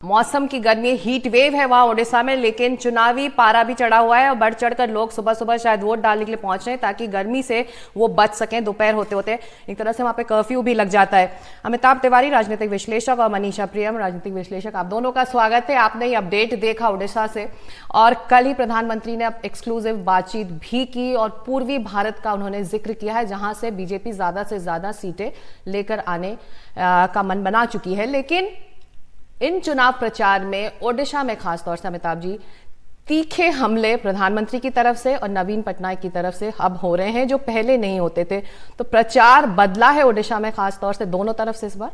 मौसम की गर्मी हीट वेव है वहां ओडिशा में, लेकिन चुनावी पारा भी चढ़ा हुआ है और बढ़ चढ़कर लोग सुबह सुबह शायद वोट डालने के लिए पहुंच रहे हैं ताकि गर्मी से वो बच सकें। दोपहर होते होते एक तरह से वहां पे कर्फ्यू भी लग जाता है। अमिताभ तिवारी राजनीतिक विश्लेषक और मनीषा प्रियम राजनीतिक विश्लेषक, आप दोनों का स्वागत है। आपने ये अपडेट देखा ओडिशा से और कल ही प्रधानमंत्री ने एक्सक्लूसिव बातचीत भी की और पूर्वी भारत का उन्होंने जिक्र किया है जहां से बीजेपी ज्यादा से ज्यादा सीटें लेकर आने का मन बना चुकी है। लेकिन इन चुनाव प्रचार में ओडिशा में खासतौर से अमिताभ जी तीखे हमले प्रधानमंत्री की तरफ से और नवीन पटनायक की तरफ से अब हो रहे हैं जो पहले नहीं होते थे। तो प्रचार बदला है ओडिशा में खासतौर से दोनों तरफ से इस बार।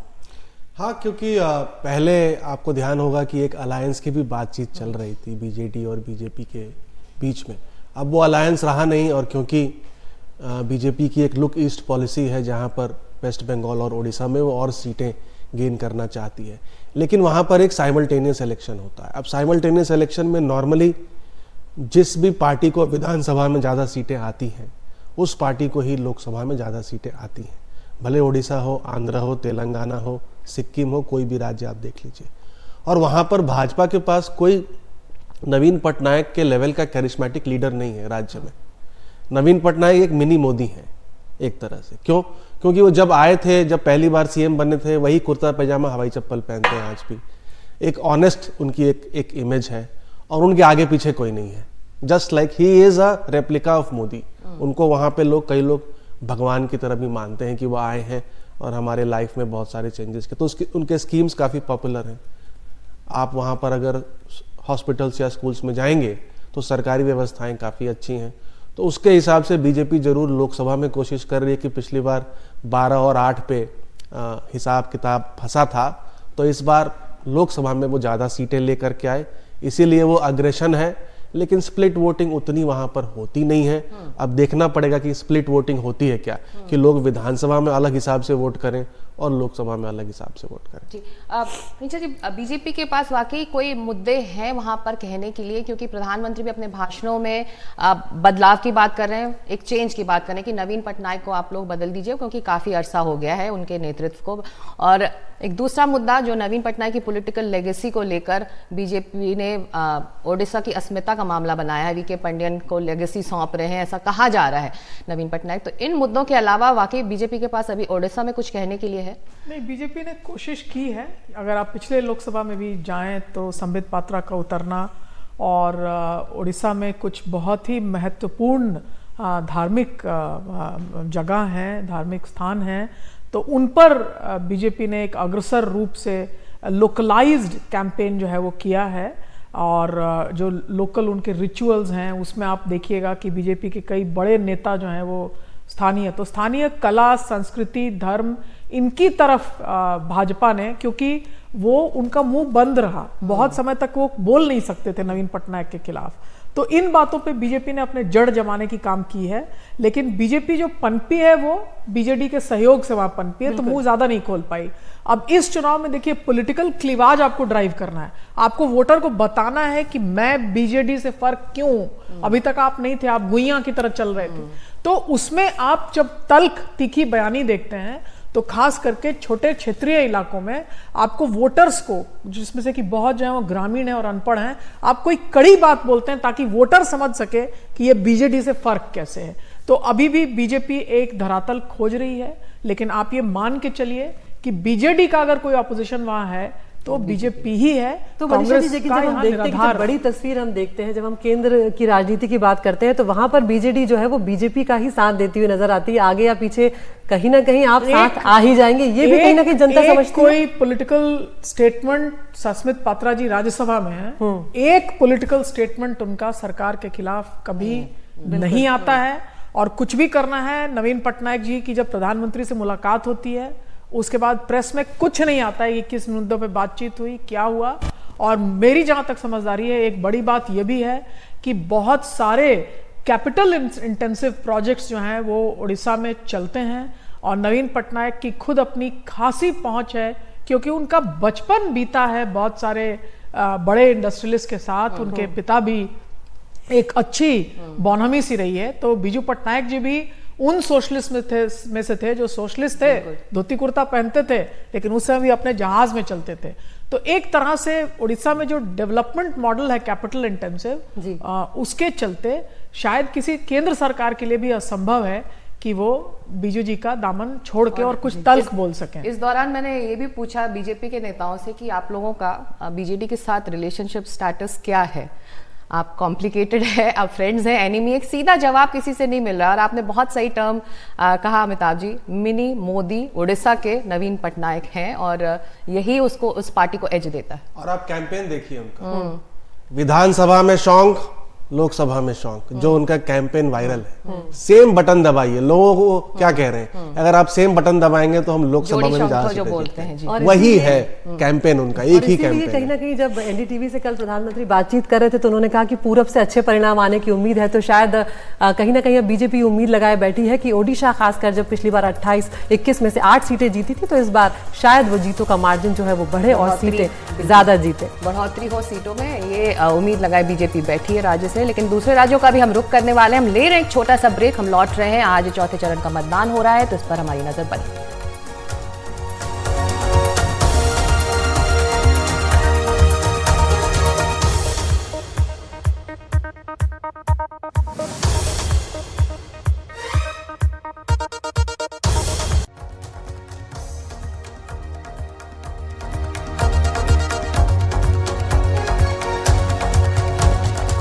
हाँ, क्योंकि पहले आपको ध्यान होगा कि एक अलायंस की भी बातचीत चल रही थी बीजेडी और बीजेपी के बीच में। अब वो अलायंस रहा नहीं और क्योंकि बीजेपी की एक लुक ईस्ट पॉलिसी है जहाँ पर वेस्ट बंगाल और उड़ीसा में वो और सीटें गेन करना चाहती है, लेकिन वहाँ पर एक साइमल्टेनियस इलेक्शन होता है। अब साइमल्टेनियस इलेक्शन में नॉर्मली जिस भी पार्टी को विधानसभा में ज़्यादा सीटें आती हैं उस पार्टी को ही लोकसभा में ज़्यादा सीटें आती हैं, भले उड़ीसा हो, आंध्र हो, तेलंगाना हो, सिक्किम हो, कोई भी राज्य आप देख लीजिए। और वहाँ पर भाजपा के पास कोई नवीन पटनायक के लेवल का कैरिस्मेटिक लीडर नहीं है राज्य में। नवीन पटनायक एक मिनी मोदी हैं एक तरह से। क्यों? क्योंकि वो जब आए थे, जब पहली बार सीएम बने थे, वही कुर्ता पैजामा हवाई चप्पल पहनते हैं आज भी। एक ऑनेस्ट उनकी एक इमेज है और उनके आगे पीछे कोई नहीं है। Just like he is a replica of Modi. उनको वहाँ पे कई लोग भगवान की तरह भी मानते हैं कि वो आए हैं और हमारे लाइफ में बहुत सारे चेंजेस के। तो उनके स्कीम्स काफ़ी पॉपुलर हैं। आप वहाँ पर अगर हॉस्पिटल्स या स्कूल्स में जाएंगे तो सरकारी व्यवस्थाएं काफ़ी अच्छी हैं। तो उसके हिसाब से बीजेपी जरूर लोकसभा में कोशिश कर रही है कि पिछली बार 12 और 8 पे हिसाब किताब फंसा था, तो इस बार लोकसभा में वो ज़्यादा सीटें लेकर के आए, इसीलिए वो अग्रेशन है। लेकिन स्प्लिट वोटिंग उतनी वहाँ पर होती नहीं है। अब देखना पड़ेगा कि स्प्लिट वोटिंग होती है क्या, कि लोग विधानसभा में अलग हिसाब से वोट करें और लोकसभा में अलग हिसाब से वोट करें। जी नीचा जी, बीजेपी के पास वाकई कोई मुद्दे हैं वहां पर कहने के लिए, क्योंकि प्रधानमंत्री भी अपने भाषणों में बदलाव की बात कर रहे हैं, एक चेंज की बात कर रहे हैं कि नवीन पटनायक को आप लोग बदल दीजिए क्योंकि काफी अरसा हो गया है उनके नेतृत्व को। और एक दूसरा मुद्दा जो नवीन पटनायक की पॉलिटिकल लेगेसी को लेकर बीजेपी ने ओडिशा की अस्मिता का मामला बनाया है, वीके पंडियन को लेगेसी सौंप रहे हैं ऐसा कहा जा रहा है नवीन पटनायक। तो इन मुद्दों के अलावा वाकई बीजेपी के पास अभी ओडिशा में कुछ कहने के लिए है? नहीं, बीजेपी ने कोशिश की है। अगर आप पिछले लोकसभा में भी जाएं तो संबित पात्रा का उतरना और उड़ीसा में कुछ बहुत ही महत्वपूर्ण धार्मिक जगह हैं, धार्मिक स्थान हैं, तो उन पर बीजेपी ने एक अग्रसर रूप से लोकलाइज्ड कैंपेन जो है वो किया है। और जो लोकल उनके रिचुअल्स हैं उसमें आप देखिएगा कि बीजेपी के कई बड़े नेता जो हैं वो स्थानीय कला, संस्कृति, धर्म, इनकी तरफ भाजपा ने, क्योंकि वो उनका मुंह बंद रहा बहुत समय तक, वो बोल नहीं सकते थे नवीन पटनायक के खिलाफ, तो इन बातों पे बीजेपी ने अपने जड़ जमाने की काम की है। लेकिन बीजेपी जो पनपी है वो बीजेडी के सहयोग से वहां पनपी है, तो मुंह ज्यादा नहीं खोल पाई। अब इस चुनाव में देखिए पॉलिटिकल क्लीवाज आपको ड्राइव करना है, आपको वोटर को बताना है कि मैं बीजेडी से फर्क क्यों, अभी तक आप नहीं थे, आप गुइयां की तरह चल रहे थे। तो उसमें आप जब तल्ख तीखी बयानी देखते हैं तो खास करके छोटे क्षेत्रीय इलाकों में आपको वोटर्स को, जिसमें से कि बहुत जो है वो ग्रामीण है और अनपढ़ हैं, आप कोई कड़ी बात बोलते हैं ताकि वोटर समझ सके कि ये बीजेडी से फर्क कैसे है। तो अभी भी बीजेपी एक धरातल खोज रही है, लेकिन आप ये मान के चलिए कि बीजेडी का अगर कोई ऑपोजिशन वहां है तो बीजेपी ही है। तो मनीषा जी, जब हम देखते हैं कि जब बड़ी तस्वीर हम देखते हैं, जब हम केंद्र की राजनीति की बात करते हैं तो वहां पर बीजेडी जो है वो बीजेपी का ही साथ देती हुई नजर आती है। आगे या पीछे कहीं ना कहीं आप साथ आ ही जाएंगे, ये भी कहीं ना कहीं जनता समझती है। कोई पॉलिटिकल स्टेटमेंट सस्मित पात्रा जी राज्यसभा में है, एक पॉलिटिकल स्टेटमेंट उनका सरकार के खिलाफ कभी नहीं आता है। और कुछ भी करना है, नवीन पटनायक जी की जब प्रधानमंत्री से मुलाकात होती है उसके बाद प्रेस में कुछ नहीं आता है कि किस मुद्दों पे बातचीत हुई, क्या हुआ। और मेरी जहां तक समझदारी है, एक बड़ी बात यह भी है कि बहुत सारे कैपिटल इंटेंसिव प्रोजेक्ट्स जो हैं वो उड़ीसा में चलते हैं और नवीन पटनायक की खुद अपनी खासी पहुंच है, क्योंकि उनका बचपन बीता है बहुत सारे बड़े इंडस्ट्रियलिस्ट के साथ, उनके पिता भी एक अच्छी बॉनहमी सी रही है। तो बीजू पटनायक जी भी उन सोशलिस्ट में से थे जो सोशलिस्ट थे, धोती कुर्ता पहनते थे, लेकिन उस समय भी अपने जहाज में चलते थे। तो एक तरह से उड़ीसा में जो डेवलपमेंट मॉडल है कैपिटल इंटेंसिव, उसके चलते शायद किसी केंद्र सरकार के लिए भी असंभव है कि वो बीजू जी का दामन छोड़ के और कुछ तल्ख बोल सकें। इस दौरान मैंने ये भी पूछा बीजेपी के नेताओं से कि आप लोगों का बीजेडी के साथ रिलेशनशिप स्टेटस क्या है, आप कॉम्प्लिकेटेड है, आप फ्रेंड्स हैं, एनिमी? एक सीधा जवाब किसी से नहीं मिल रहा। और आपने बहुत सही टर्म कहा अमिताभ जी, मिनी मोदी उड़ीसा के नवीन पटनायक हैं और यही उसको उस पार्टी को एज देता है। और आप कैंपेन देखिए उनका, विधानसभा में शौक, लोकसभा में शौक, जो उनका कैंपेन वायरल है। सेम बटन दबाइए, लोगों को क्या कह रहे हैं, अगर आप सेम बटन दबाएंगे तो हम लोकसभा में भी ज्यादा जो बोलते हैं जी, वही है कैंपेन उनका, एक ही कैंपेन। कहीं ना कहीं जब एनडीटीवी से कल प्रधानमंत्री बातचीत कर रहे थे तो उन्होंने कहा कि पूरब से अच्छे परिणाम आने की उम्मीद है। तो शायद कहीं ना कहीं अब बीजेपी उम्मीद लगाए बैठी है कि ओडिशा खासकर जब पिछली बार 28-21 में से 8 सीटें जीती थी, तो इस बार शायद वो जीतों का मार्जिन जो है वो बढ़े और सीटें ज्यादा जीते, बढ़ोतरी हो सीटों में, ये उम्मीद लगाए बीजेपी बैठी है राज्य से। लेकिन दूसरे राज्यों का भी हम रुख करने वाले हैं। हम ले रहे हैं एक छोटा सा ब्रेक, हम लौट रहे हैं। आज चौथे चरण का मतदान हो रहा है, तो इस पर हमारी नजर बनी।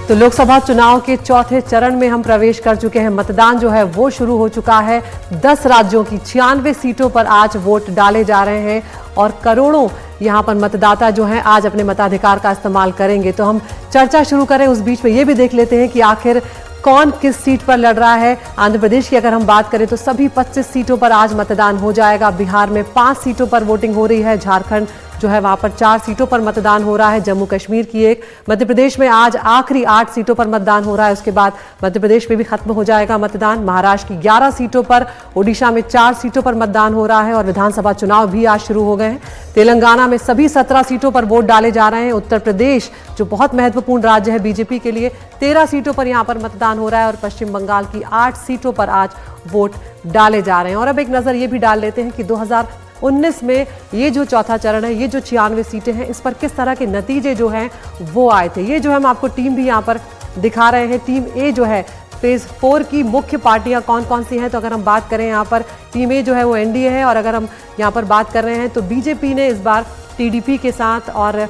तो लोकसभा चुनाव के चौथे चरण में हम प्रवेश कर चुके हैं। मतदान जो है वो शुरू हो चुका है। 10 राज्यों की 96 सीटों पर आज वोट डाले जा रहे हैं और करोड़ों यहां पर मतदाता जो हैं आज अपने मताधिकार का इस्तेमाल करेंगे। तो हम चर्चा शुरू करें, उस बीच में ये भी देख लेते हैं कि आखिर कौन किस सीट पर लड़ रहा है। आंध्र प्रदेश की अगर हम बात करें तो सभी 25 सीटों पर आज मतदान हो जाएगा। बिहार में 5 सीटों पर वोटिंग हो रही है। झारखंड जो है वहां पर 4 सीटों पर मतदान हो रहा है। जम्मू कश्मीर की 1, मध्य प्रदेश में आज आखिरी 8 सीटों पर मतदान हो रहा है। उसके बाद मध्य प्रदेश में भी खत्म हो जाएगा मतदान। महाराष्ट्र की 11 सीटों पर, ओडिशा में 4 सीटों पर मतदान हो रहा है और विधानसभा चुनाव भी आज शुरू हो गए हैं। तेलंगाना में सभी 17 सीटों पर वोट डाले जा रहे हैं। उत्तर प्रदेश जो बहुत महत्वपूर्ण राज्य है बीजेपी के लिए, 13 सीटों पर यहां पर मतदान हो रहा है और पश्चिम बंगाल की 8 सीटों पर आज वोट डाले जा रहे हैं। और अब एक नजर ये भी डाल लेते हैं कि 2019 में ये जो चौथा चरण है, ये जो 96 सीटें हैं, इस पर किस तरह के नतीजे जो हैं वो आए थे। ये जो हम आपको टीम भी यहाँ पर दिखा रहे हैं। टीम ए जो है फेज 4 की मुख्य पार्टियां कौन कौन सी हैं, तो अगर हम बात करें यहाँ पर टीम ए जो है वो एनडीए है। और अगर हम यहाँ पर बात कर रहे हैं तो बीजेपी ने इस बार टीडीपी के साथ और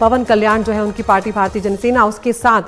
पवन कल्याण जो है उनकी पार्टी भारतीय जनसेना, उसके साथ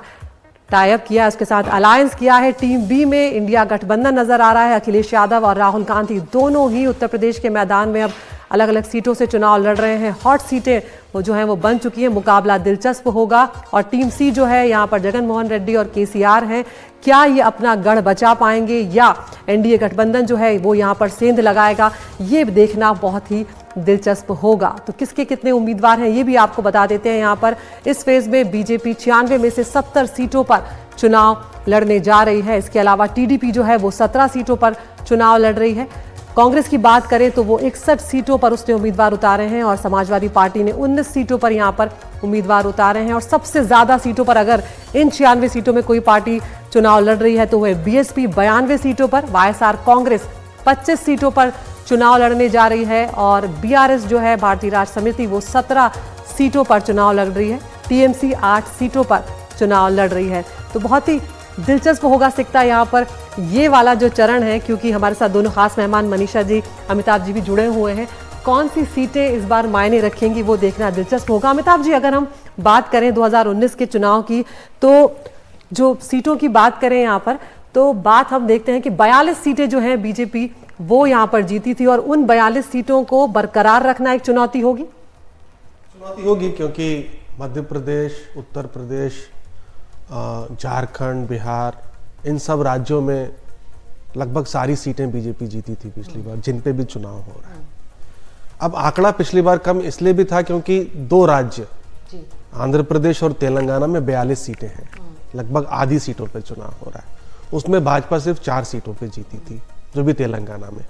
टाई अप किया, उसके साथ अलायंस किया है। टीम बी में इंडिया गठबंधन नजर आ रहा है। अखिलेश यादव और राहुल गांधी दोनों ही उत्तर प्रदेश के मैदान में अब अलग अलग सीटों से चुनाव लड़ रहे हैं। हॉट सीटें वो जो हैं वो बन चुकी हैं, मुकाबला दिलचस्प होगा। और टीम सी जो है यहाँ पर जगन मोहन रेड्डी और केसीआर हैं। क्या ये अपना गढ़ बचा पाएंगे या एनडीए गठबंधन जो है वो यहाँ पर सेंध लगाएगा, ये देखना बहुत ही दिलचस्प होगा। तो किसके कितने उम्मीदवार हैं ये भी आपको बता देते हैं। यहाँ पर इस फेज में बीजेपी 96 में से 70 सीटों पर चुनाव लड़ने जा रही है। इसके अलावा टीडीपी जो है वो 17 सीटों पर चुनाव लड़ रही है। कांग्रेस की बात करें तो वो 61 सीटों पर उसने उम्मीदवार उतारे हैं और समाजवादी पार्टी ने 19 सीटों पर यहाँ पर उम्मीदवार उतारे हैं। और सबसे ज्यादा सीटों पर अगर इन 96 सीटों में कोई पार्टी चुनाव लड़ रही है तो वह बीएसपी 92 सीटों पर, वाईएसआर कांग्रेस 25 सीटों पर चुनाव लड़ने जा रही है और बीआरएस जो है भारतीय राष्ट्र समिति वो 17 सीटों पर चुनाव लड़ रही है। टीएमसी 8 सीटों पर चुनाव लड़ रही है। तो बहुत ही दिलचस्प होगा सिकता यहाँ पर ये वाला जो चरण है, क्योंकि हमारे साथ दोनों खास मेहमान मनीषा जी, अमिताभ जी भी जुड़े हुए हैं। कौन सी सीटें इस बार मायने रखेंगी वो देखना दिलचस्प होगा। अमिताभ जी, अगर हम बात करें 2019 के चुनाव की, तो जो सीटों की बात करें यहाँ पर, तो बात हम देखते हैं कि 42 सीटें जो हैं बीजेपी वो यहाँ पर जीती थी और उन 42 सीटों को बरकरार रखना एक चुनौती होगी। क्योंकि मध्य प्रदेश, उत्तर प्रदेश, झारखंड, बिहार, इन सब राज्यों में लगभग सारी सीटें बीजेपी जीती थी पिछली बार, जिन पे भी चुनाव हो रहा है। अब आंकड़ा पिछली बार कम इसलिए भी था क्योंकि 2 राज्य, आंध्र प्रदेश और तेलंगाना में 42 सीटें हैं, लगभग आधी सीटों पे चुनाव हो रहा है। उसमें भाजपा सिर्फ 4 सीटों पे जीती थी, जो भी तेलंगाना में।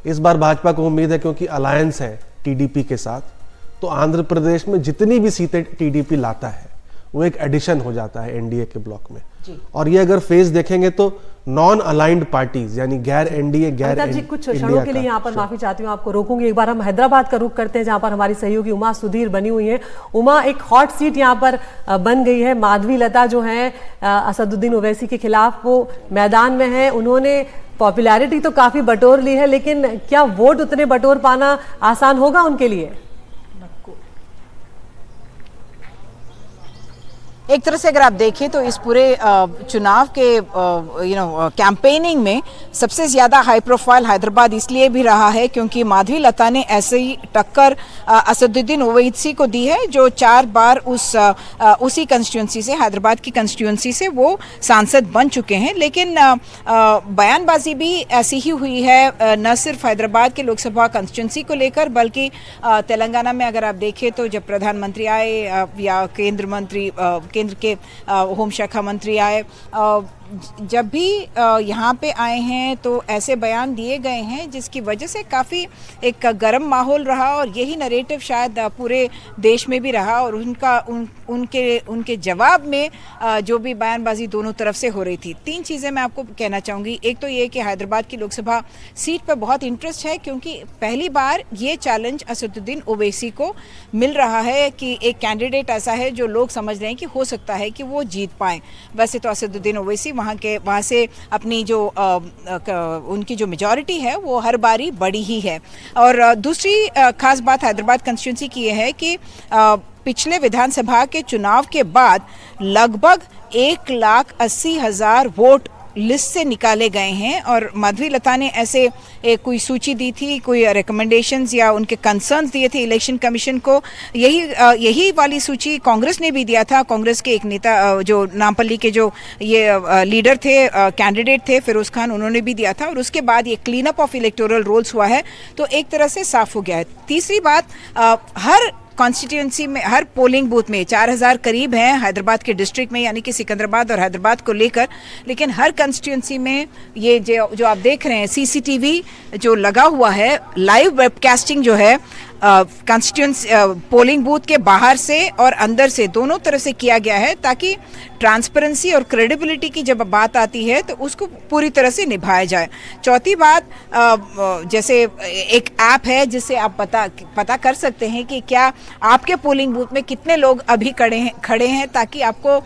इस बार भाजपा को उम्मीद है क्योंकि अलायंस है टीडीपी के साथ, तो आंध्र प्रदेश में जितनी भी सीटें टीडीपी लाता है वो एक एडिशन हो जाता है एनडीए के ब्लॉक में। और ये अगर फेज देखेंगे तो नॉन अलाइंड पार्टीज यानी गैर एनडीए गैर अमिताभ जी, कुछ क्षणों के लिए यहाँ पर माफी चाहती हूँ, आपको रोकूंगी। एक बार हम हैदराबाद का रुख करते हैं जहाँ पर हमारी सहयोगी उमा सुधीर बनी हुई है। उमा, एक हॉट सीट यहाँ पर बन गई है। माधवी लता जो है असदुद्दीन ओवैसी के खिलाफ वो मैदान में है। उन्होंने पॉपुलैरिटी तो काफी बटोर ली है, लेकिन क्या वोट उतने बटोर पाना आसान होगा उनके लिए? एक तरह से अगर आप देखें तो इस पूरे चुनाव के कैंपेनिंग में सबसे ज़्यादा हाई प्रोफाइल हैदराबाद इसलिए भी रहा है क्योंकि माधवी लता ने ऐसे ही टक्कर असदुद्दीन ओवैसी को दी है, जो 4 बार उसी कंस्टिट्यूंसी से, हैदराबाद की कंस्टिट्यूंसी से वो सांसद बन चुके हैं। लेकिन बयानबाजी भी ऐसी ही हुई है, न सिर्फ हैदराबाद के लोकसभा कंस्टिट्यूंसी को लेकर बल्कि तेलंगाना में अगर आप देखें तो जब प्रधानमंत्री आए या केंद्र के होम शाखा मंत्री आए, जब भी यहाँ पे आए हैं तो ऐसे बयान दिए गए हैं जिसकी वजह से काफ़ी एक गर्म माहौल रहा और यही नरेटिव शायद पूरे देश में भी रहा। और उनके जवाब में जो भी बयानबाजी दोनों तरफ से हो रही थी। 3 चीज़ें मैं आपको कहना चाहूँगी। एक तो ये कि हैदराबाद की लोकसभा सीट पर बहुत इंटरेस्ट है क्योंकि पहली बार ये चैलेंज असदुद्दीन ओवैसी को मिल रहा है कि एक कैंडिडेट ऐसा है जो लोग समझ रहे हैं कि हो सकता है कि वो जीत पाएँ। वैसे तो असदुद्दीन ओवैसी वहाँ से अपनी जो उनकी जो मेजॉरिटी है वो हर बारी बड़ी ही है। और दूसरी खास बात हैदराबाद कंस्टिट्यूंसी की ये है कि पिछले विधानसभा के चुनाव के बाद लगभग 1,80,000 वोट लिस्ट से निकाले गए हैं और माधवी लता ने ऐसे कोई सूची दी थी, कोई रिकमेंडेशंस या उनके कंसर्न्स दिए थे इलेक्शन कमीशन को। यही वाली सूची कांग्रेस ने भी दिया था। कांग्रेस के एक नेता जो नामपल्ली के जो ये लीडर थे, कैंडिडेट थे फिरोज खान, उन्होंने भी दिया था। और उसके बाद ये clean up of electoral rolls हुआ है तो एक तरह से साफ हो गया है। तीसरी बात, हर कॉन्स्टिट्यूंसी में, हर पोलिंग बूथ में 4,000 करीब हैं हैदराबाद के डिस्ट्रिक्ट में, यानी कि सिकंदराबाद और हैदराबाद को लेकर। लेकिन हर कॉन्स्टिट्यूंसी में ये जो आप देख रहे हैं सीसीटीवी जो लगा हुआ है, लाइव वेबकास्टिंग जो है कॉन्स्टिट्यूंसी पोलिंग बूथ के बाहर से और अंदर से दोनों तरह से किया गया है ताकि ट्रांसपेरेंसी और क्रेडिबिलिटी की जब बात आती है तो उसको पूरी तरह से निभाया जाए। चौथी बात, जैसे एक ऐप है जिससे आप पता कर सकते हैं कि क्या आपके पोलिंग बूथ में कितने लोग अभी खड़े हैं ताकि आपको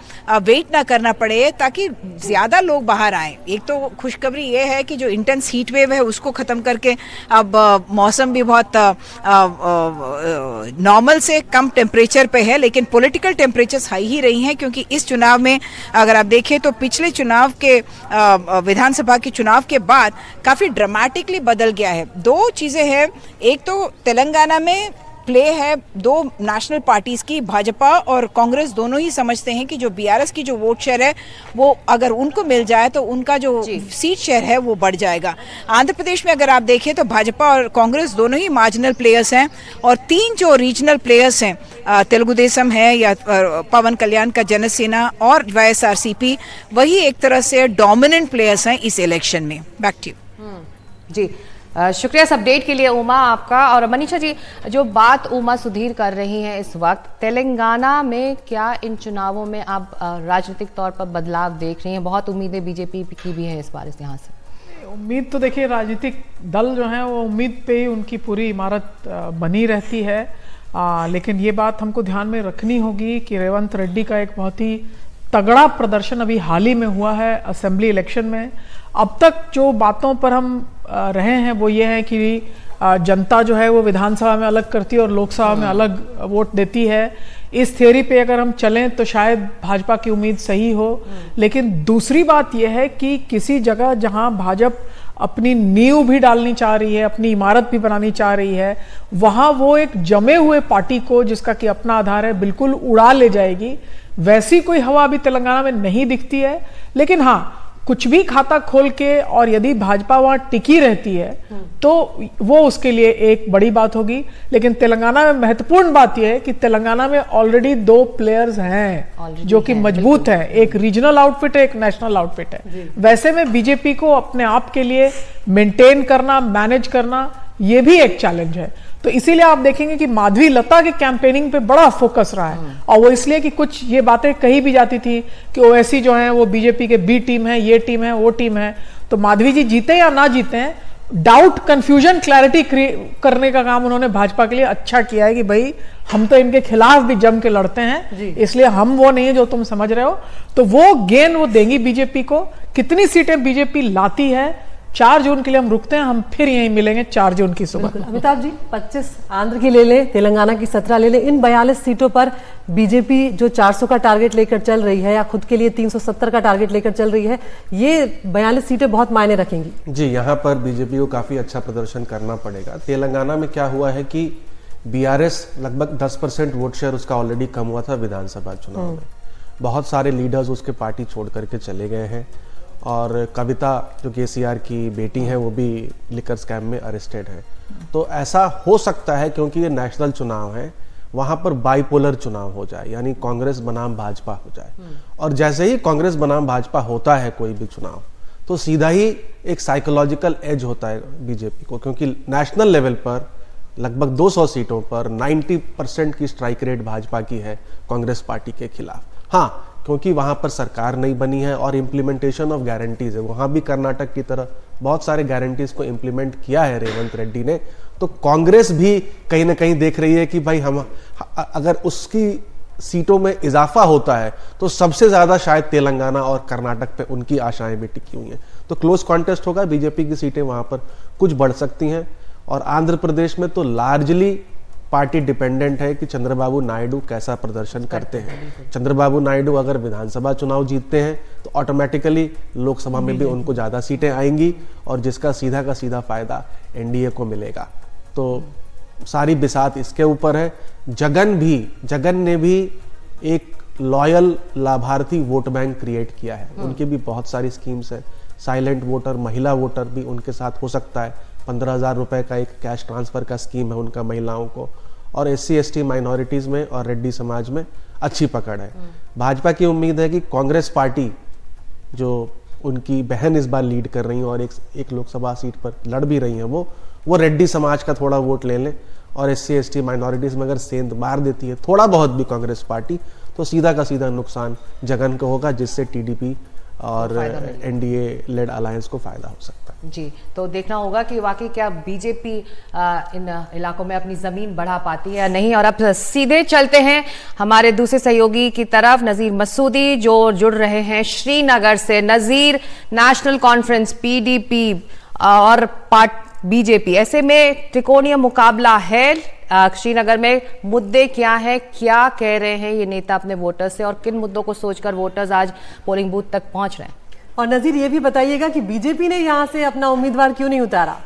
वेट ना करना पड़े, ताकि ज़्यादा लोग बाहर आएँ। एक तो खुशखबरी ये है कि जो इंटेंस हीट वेव है उसको ख़त्म करके अब मौसम भी बहुत नॉर्मल से कम टेम्परेचर पे है, लेकिन पॉलिटिकल टेम्परेचर्स हाई ही रही हैं क्योंकि इस चुनाव में अगर आप देखें तो पिछले चुनाव के विधानसभा के चुनाव के बाद काफ़ी ड्रामेटिकली बदल गया है। 2 चीज़ें हैं, एक तो तेलंगाना में प्ले है 2 नेशनल पार्टीज की, भाजपा और कांग्रेस दोनों ही समझते हैं कि जो बीआरएस की जो वोट शेयर है वो अगर उनको मिल जाए तो उनका जो सीट शेयर है वो बढ़ जाएगा। आंध्र प्रदेश में अगर आप देखें तो भाजपा और कांग्रेस दोनों ही मार्जिनल प्लेयर्स हैं और 3 जो रीजनल प्लेयर्स हैं, तेलुगु देशम है या पवन कल्याण का जनसेना और वाईएसआरसीपी, वही एक तरह से डोमिनेंट प्लेयर्स हैं इस इलेक्शन में। Back to you. जी, शुक्रिया इस अपडेट के लिए उमा आपका। और मनीषा जी, जो बात उमा सुधीर कर रही हैं इस वक्त, तेलंगाना में क्या इन चुनावों में आप राजनीतिक तौर पर बदलाव देख रही हैं? बहुत उम्मीदें बीजेपी की भी हैं इस बार इस यहाँ से। उम्मीद तो देखिए, राजनीतिक दल जो हैं वो उम्मीद पे ही उनकी पूरी इमारत बनी रहती है। लेकिन ये बात हमको ध्यान में रखनी होगी कि रेवंत रेड्डी का एक बहुत ही तगड़ा प्रदर्शन अभी हाल ही में हुआ है असेंबली इलेक्शन में। अब तक जो बातों पर हम रहे हैं वो ये है कि जनता जो है वो विधानसभा में अलग करती है और लोकसभा में अलग वोट देती है। इस थियोरी पे अगर हम चलें तो शायद भाजपा की उम्मीद सही हो। लेकिन दूसरी बात यह है कि किसी जगह जहां भाजपा अपनी नींव भी डालनी चाह रही है, अपनी इमारत भी बनानी चाह रही है, वहां वो एक जमे हुए पार्टी को जिसका कि अपना आधार है बिल्कुल उड़ा ले जाएगी। वैसी कोई हवा अभी तेलंगाना में नहीं दिखती है। लेकिन हाँ, कुछ भी खाता खोल के और यदि भाजपा वहां टिकी रहती है तो वो उसके लिए एक बड़ी बात होगी। लेकिन तेलंगाना में महत्वपूर्ण बात यह है कि तेलंगाना में ऑलरेडी 2 प्लेयर्स हैं जो कि मजबूत हैं। एक रीजनल आउटफिट है, एक नेशनल आउटफिट है। वैसे में बीजेपी को अपने आप के लिए मेंटेन करना, मैनेज करना, ये भी एक चैलेंज है। तो इसीलिए आप देखेंगे कि माधवी लता के कैंपेनिंग पे बड़ा फोकस रहा है, और वो इसलिए कि कुछ ये बातें कही भी जाती थी कि ओवैसी जो है वो बीजेपी के बी टीम है, ये टीम है, वो टीम है। तो माधवी जी जीते या ना जीते हैं, डाउट, कंफ्यूजन, क्लैरिटी करने का काम उन्होंने भाजपा के लिए अच्छा किया है कि भाई हम तो इनके खिलाफ भी जम के लड़ते हैं, इसलिए हम वो नहीं है जो तुम समझ रहे हो। तो वो गेन वो देंगी बीजेपी को। कितनी सीटें बीजेपी लाती है, 4 जून के लिए हम रुकते हैं, हम फिर यहीं मिलेंगे 4 जून की सुबह। अमिताभ जी, 25 आंध्र की ले लें, तेलंगाना की 17 ले लें, इन 42 सीटों पर बीजेपी जो 400 का टारगेट लेकर चल रही है या खुद के लिए 370 का टारगेट लेकर चल रही है, ये 42 सीटें बहुत मायने रखेंगी। जी, यहाँ पर बीजेपी को काफ़ी अच्छा प्रदर्शन करना पड़ेगा। तेलंगाना में क्या हुआ है कि बीआरएस लगभग 10% वोट शेयर उसका ऑलरेडी कम हुआ था विधानसभा चुनाव में। बहुत सारे लीडर्स उसके पार्टी छोड़ करके चले गए हैं, और कविता जो केसीआर की बेटी हैं वो भी लिकर स्कैम में अरेस्टेड है। तो ऐसा हो सकता है, क्योंकि ये नेशनल चुनाव है, वहाँ पर बाइपोलर चुनाव हो जाए, यानी कांग्रेस बनाम भाजपा हो जाए। और जैसे ही कांग्रेस बनाम भाजपा होता है कोई भी चुनाव, तो सीधा ही एक साइकोलॉजिकल एज होता है बीजेपी को, क्योंकि नेशनल लेवल पर लगभग 200 सीटों पर 90% की स्ट्राइक रेट भाजपा की है कांग्रेस पार्टी के खिलाफ। हाँ, क्योंकि वहाँ पर सरकार नहीं बनी है और इम्प्लीमेंटेशन ऑफ गारंटीज है, वहाँ भी कर्नाटक की तरह बहुत सारे गारंटीज को इम्प्लीमेंट किया है रेवंत रेड्डी ने। तो कांग्रेस भी कहीं ना कहीं देख रही है कि भाई हम अगर उसकी सीटों में इजाफा होता है तो सबसे ज्यादा शायद तेलंगाना और कर्नाटक पे उनकी आशाएं भी टिकी हुई हैं। तो क्लोज कॉन्टेस्ट होगा, बीजेपी की सीटें वहां पर कुछ बढ़ सकती हैं। और आंध्र प्रदेश में तो लार्जली पार्टी डिपेंडेंट है कि चंद्रबाबू नायडू कैसा प्रदर्शन करते हैं। चंद्रबाबू नायडू अगर विधानसभा चुनाव जीतते हैं तो ऑटोमेटिकली लोकसभा में भी उनको ज़्यादा सीटें आएंगी, और जिसका सीधा का सीधा फायदा एनडीए को मिलेगा। तो सारी बिसात इसके ऊपर है। जगन ने भी एक लॉयल लाभार्थी वोट बैंक क्रिएट किया है। उनकी भी बहुत सारी स्कीम्स हैं। साइलेंट वोटर, महिला वोटर भी उनके साथ हो सकता है। 15,000 रुपए का एक कैश ट्रांसफर का स्कीम है उनका महिलाओं को। और SC/ST माइनॉरिटीज में और रेड्डी समाज में अच्छी पकड़ है। भाजपा की उम्मीद है कि कांग्रेस पार्टी जो उनकी बहन इस बार लीड कर रही है और एक लोकसभा सीट पर लड़ भी रही हैं, वो रेड्डी समाज का थोड़ा वोट ले लें, और SC/ST माइनॉरिटीज में अगर सेंध मार देती है थोड़ा बहुत भी कांग्रेस पार्टी, तो सीधा का सीधा नुकसान जगन को होगा, जिससे TDP और NDA लेड अलायंस को फायदा हो सकता है। जी, तो देखना होगा कि वाकई क्या बीजेपी इन इलाकों में अपनी जमीन बढ़ा पाती है या नहीं। और अब सीधे चलते हैं हमारे दूसरे सहयोगी की तरफ, नजीर मसूदी जो जुड़ रहे हैं श्रीनगर से। नजीर, नेशनल कॉन्फ्रेंस, PDP और बीजेपी, ऐसे में त्रिकोणीय मुकाबला है श्रीनगर में। मुद्दे क्या है, क्या कह रहे हैं ये नेता अपने वोटर्स से, और किन मुद्दों को सोचकर वोटर्स आज पोलिंग बूथ तक पहुंच रहे हैं? और नजीर, ये भी बताइएगा कि बीजेपी ने यहां से अपना उम्मीदवार क्यों नहीं उतारा?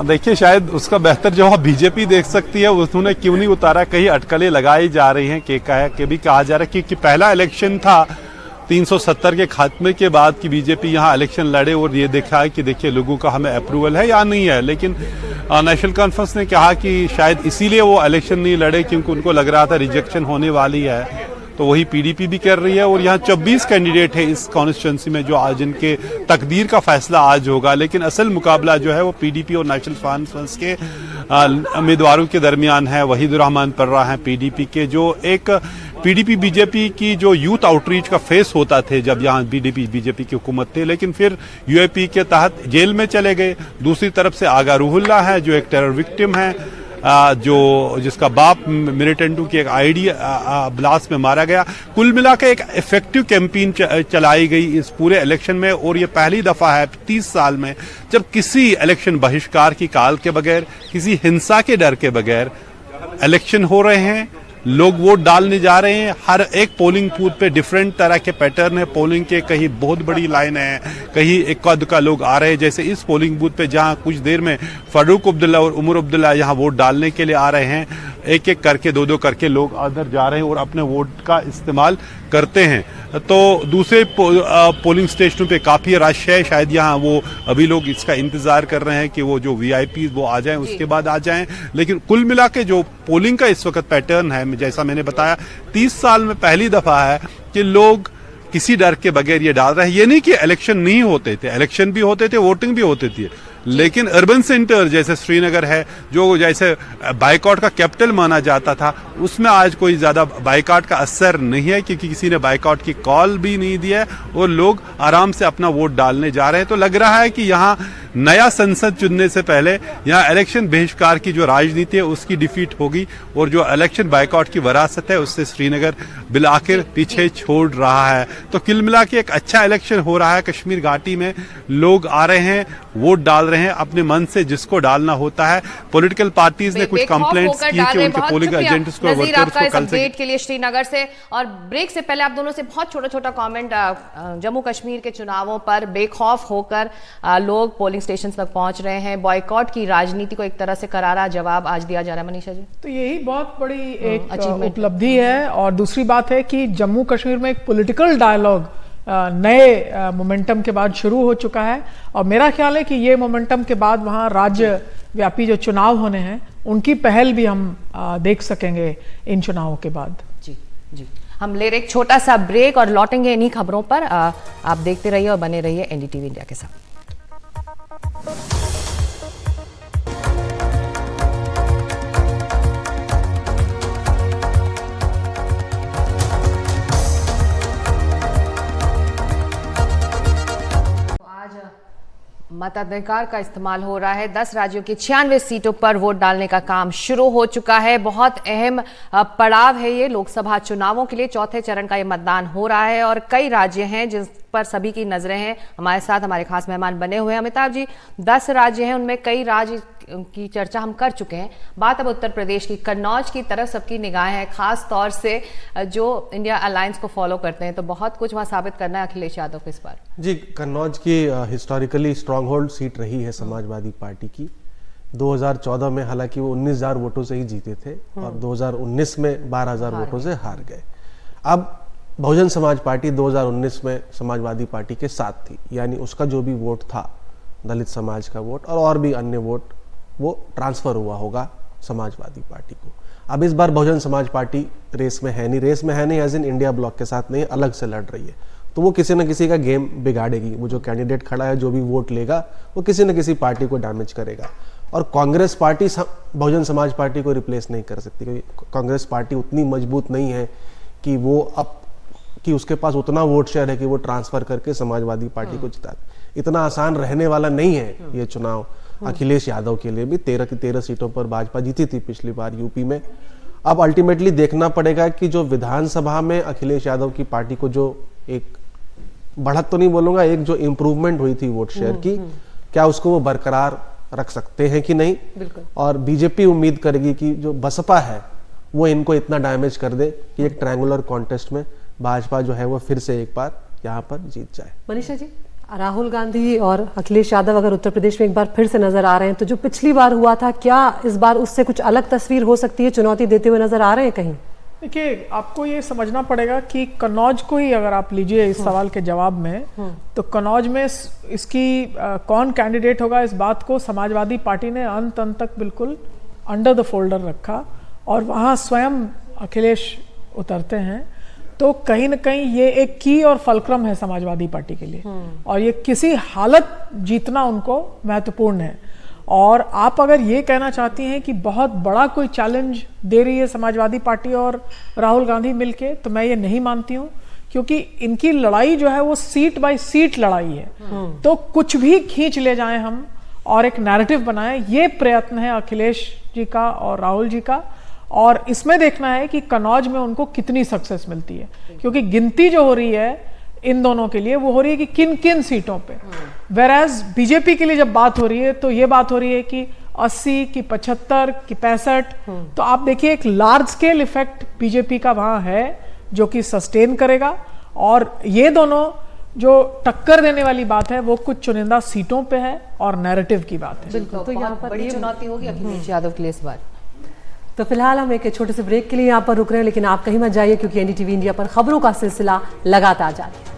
देखिए, शायद उसका बेहतर जवाब बीजेपी देख सकती है। उन्होंने क्यों नहीं उतारा, कहीं अटकलें लगाई जा रही हैं कि भी कहा जा रहा है कि पहला इलेक्शन था 370 के खात्मे के बाद कि बीजेपी यहाँ इलेक्शन लड़े और ये देखा है कि देखिए लोगों का हमें अप्रूवल है या नहीं है। लेकिन नेशनल कॉन्फ्रेंस ने कहा कि शायद इसीलिए वो इलेक्शन नहीं लड़े क्योंकि उनको लग रहा था रिजेक्शन होने वाली है। तो वही PDP भी कर रही है, और यहाँ 24 कैंडिडेट है इस कॉन्स्टिट्यूंसी में जो आज इनके तकदीर का फैसला आज होगा। लेकिन असल मुकाबला जो है वो PDP और नेशनल कॉन्फ्रेंस के उम्मीदवारों के दरमियान है। वहीदुर्रहमान पर्रा हैं PDP के, जो एक PDP बीजेपी की जो यूथ आउटरीच का फेस होता थे जब यहाँ PDP बीजेपी की हुकूमत थी, लेकिन फिर UAP के तहत जेल में चले गए। दूसरी तरफ से आगा रूहुल्ला है जो एक टेरर विक्टिम है, जिसका बाप मिलिटेंटू की एक ID ब्लास्ट में मारा गया। कुल मिला के एक इफेक्टिव कैंपेन चलाई गई इस पूरे इलेक्शन में, और ये पहली दफा है 30 साल में जब किसी इलेक्शन बहिष्कार की काल के बगैर, किसी हिंसा के डर के बगैर इलेक्शन हो रहे हैं। लोग वोट डालने जा रहे हैं। हर एक पोलिंग बूथ पे डिफरेंट तरह के पैटर्न है पोलिंग के। कहीं बहुत बड़ी लाइन है, कहीं इक्का दुक्का लोग आ रहे हैं। जैसे इस पोलिंग बूथ पे जहां कुछ देर में फारूक अब्दुल्ला और उमर अब्दुल्ला यहां वोट डालने के लिए आ रहे हैं, एक एक करके दो करके लोग अंदर जा रहे हैं और अपने वोट का इस्तेमाल करते हैं। तो दूसरे पोलिंग स्टेशनों पे काफी रश है। शायद यहाँ वो अभी लोग इसका इंतजार कर रहे हैं कि वो जो VIP वो आ जाएं, उसके बाद आ जाएं। लेकिन कुल मिला के जो पोलिंग का इस वक्त पैटर्न है, जैसा मैंने बताया, 30 साल में पहली दफा है कि लोग किसी डर के बगैर ये डाल रहे हैं। ये नहीं कि इलेक्शन नहीं होते थे, इलेक्शन भी होते थे, वोटिंग भी होती थी, लेकिन अर्बन सेंटर जैसे श्रीनगर है, जो जैसे बाइकआउट का कैपिटल माना जाता था, उसमें आज कोई ज्यादा बाइकआउट का असर नहीं है, क्योंकि किसी ने बाइकआउट की कॉल भी नहीं दिया है और लोग आराम से अपना वोट डालने जा रहे हैं। तो लग रहा है कि यहाँ नया संसद चुनने से पहले यहाँ इलेक्शन बहिष्कार की जो राजनीति है उसकी डिफीट होगी, और जो इलेक्शन बाइकआउट की विरासत है उससे श्रीनगर बिल आखिर पीछे छोड़ रहा है। तो कुल मिला के एक अच्छा इलेक्शन हो रहा है कश्मीर घाटी में। लोग आ रहे हैं, वोट डाल रहे हैं अपने मन से, जिसको डालना होता है। पॉलिटिकल पार्टीज ने कुछ कंप्लेंट्स की कि उनके पोलिंग एजेंट्स को, वर्कर्स को कल से के लिए श्रीनगर से। और ब्रेक से पहले आप दोनों से बहुत छोटा छोटा कमेंट, जम्मू कश्मीर के चुनावों पर बेखौफ होकर लोग पोलिंग स्टेशन तक पहुंच रहे हैं, बॉयकॉट की राजनीति को एक तरह से करारा जवाब आज दिया जा रहा है। मनीषा जी, तो यही बहुत बड़ी एक उपलब्धि है। और दूसरी बात है कि जम्मू कश्मीर में एक पॉलिटिकल डायलॉग नए मोमेंटम के बाद शुरू हो चुका है, और मेरा ख्याल है कि ये मोमेंटम के बाद वहाँ राज्य व्यापी जो चुनाव होने हैं उनकी पहल भी हम देख सकेंगे इन चुनावों के बाद। जी जी, हम ले रहे एक छोटा सा ब्रेक और लौटेंगे इन्हीं खबरों पर। आप देखते रहिए और बने रहिए एनडीटीवी इंडिया के साथ। मताधिकार का इस्तेमाल हो रहा है। 10 राज्यों की 96 सीटों पर वोट डालने का काम शुरू हो चुका है। बहुत अहम पड़ाव है ये लोकसभा चुनावों के लिए। चौथे चरण का ये मतदान हो रहा है और कई राज्य हैं जिस पर सभी की नजरें हैं। हमारे साथ हमारे खास मेहमान बने हुए हैं अमिताभ जी। 10 राज्य हैं, उनमें कई राज्य की चर्चा हम कर चुके हैं। बात अब उत्तर प्रदेश की, कन्नौज की तरफ सबकी निगाहें हैं, खास तौर से जो इंडिया अलायंस को फॉलो करते हैं। तो बहुत कुछ वहां साबित करना है अखिलेश यादव को इस बार। जी, कन्नौज की हिस्टोरिकली स्ट्रॉन्ग होल्ड सीट रही है समाजवादी पार्टी की। 2014 में हालांकि वो 19,000 वोटों से ही जीते थे और 2019 में 12,000 वोटों से हार गए। अब बहुजन समाज पार्टी 2019 में समाजवादी पार्टी के साथ थी, यानी उसका जो भी वोट था, दलित समाज का वोट और भी अन्य वोट, वो ट्रांसफर हुआ होगा समाजवादी पार्टी को। अब इस बार बहुजन समाज पार्टी रेस में है नहीं एज इन इंडिया ब्लॉक के साथ नहीं, अलग से लड़ रही है। तो वो किसी न किसी का गेम बिगाड़ेगी। वो जो कैंडिडेट खड़ा है, जो भी वोट लेगा, वो किसी न किसी पार्टी को डैमेज करेगा। और कांग्रेस पार्टी बहुजन समाज पार्टी को रिप्लेस नहीं कर सकती, क्योंकि कांग्रेस पार्टी उतनी मजबूत नहीं है कि वो अब कि उसके पास उतना वोट शेयर है कि वो ट्रांसफर करके समाजवादी पार्टी को जिता। इतना आसान रहने वाला नहीं है ये चुनाव अखिलेश यादव के लिए भी। 13 की 13 सीटों पर भाजपा जीती थी पिछली बार यूपी में। अब अल्टीमेटली देखना पड़ेगा कि जो विधानसभा में अखिलेश यादव की पार्टी को जो एक बढ़त तो नहीं बोलूंगा, एक जो इम्प्रूवमेंट हुई थी वोट शेयर की, क्या उसको वो बरकरार रख सकते हैं कि नहीं। और बीजेपी उम्मीद करेगी कि जो बसपा है वो इनको इतना डैमेज कर दे कि एक ट्रायंगुलर कॉन्टेस्ट में भाजपा जो है वो फिर से एक बार यहाँ पर जीत जाए। मनीषा जी, राहुल गांधी और अखिलेश यादव अगर उत्तर प्रदेश में एक बार फिर से नजर आ रहे हैं, तो जो पिछली बार हुआ था, क्या इस बार उससे कुछ अलग तस्वीर हो सकती है? चुनौती देते हुए नजर आ रहे हैं कहीं? देखिए, आपको ये समझना पड़ेगा कि कन्नौज को ही अगर आप लीजिए इस सवाल के जवाब में, तो कन्नौज में इसकी कौन कैंडिडेट होगा, इस बात को समाजवादी पार्टी ने अंत तक बिल्कुल अंडर द फोल्डर रखा और वहाँ स्वयं अखिलेश उतरते हैं। तो कहीं ना कहीं ये एक की और फलक्रम है समाजवादी पार्टी के लिए, और ये किसी हालत जीतना उनको महत्वपूर्ण है। और आप अगर ये कहना चाहती हैं कि बहुत बड़ा कोई चैलेंज दे रही है समाजवादी पार्टी और राहुल गांधी मिलके, तो मैं ये नहीं मानती हूँ, क्योंकि इनकी लड़ाई जो है वो सीट बाय सीट लड़ाई है। तो कुछ भी खींच ले जाएं हम और एक नैरेटिव बनाएं, ये प्रयत्न है अखिलेश जी का और राहुल जी का। और इसमें देखना है कि कन्नौज में उनको कितनी सक्सेस मिलती है, क्योंकि गिनती जो हो रही है इन दोनों के लिए वो हो रही है कि किन किन सीटों पे। वेराज बीजेपी के लिए जब बात हो रही है तो ये बात हो रही है कि 80 की 75 की 65। तो आप देखिए, एक लार्ज स्केल इफेक्ट बीजेपी का वहां है जो कि सस्टेन करेगा। और ये दोनों जो टक्कर देने वाली बात है वो कुछ चुनिंदा सीटों पे है और नैरेटिव की बात है। बिल्कुल, तो यहाँ पर बड़ी चुनौती होगी अखिलेश यादव के लिए इस बार। तो फिलहाल हम एक छोटे से ब्रेक के लिए यहाँ पर रुक रहे हैं, लेकिन आप कहीं मत जाइए, क्योंकि एनडीटीवी इंडिया पर खबरों का सिलसिला लगातार जारी है।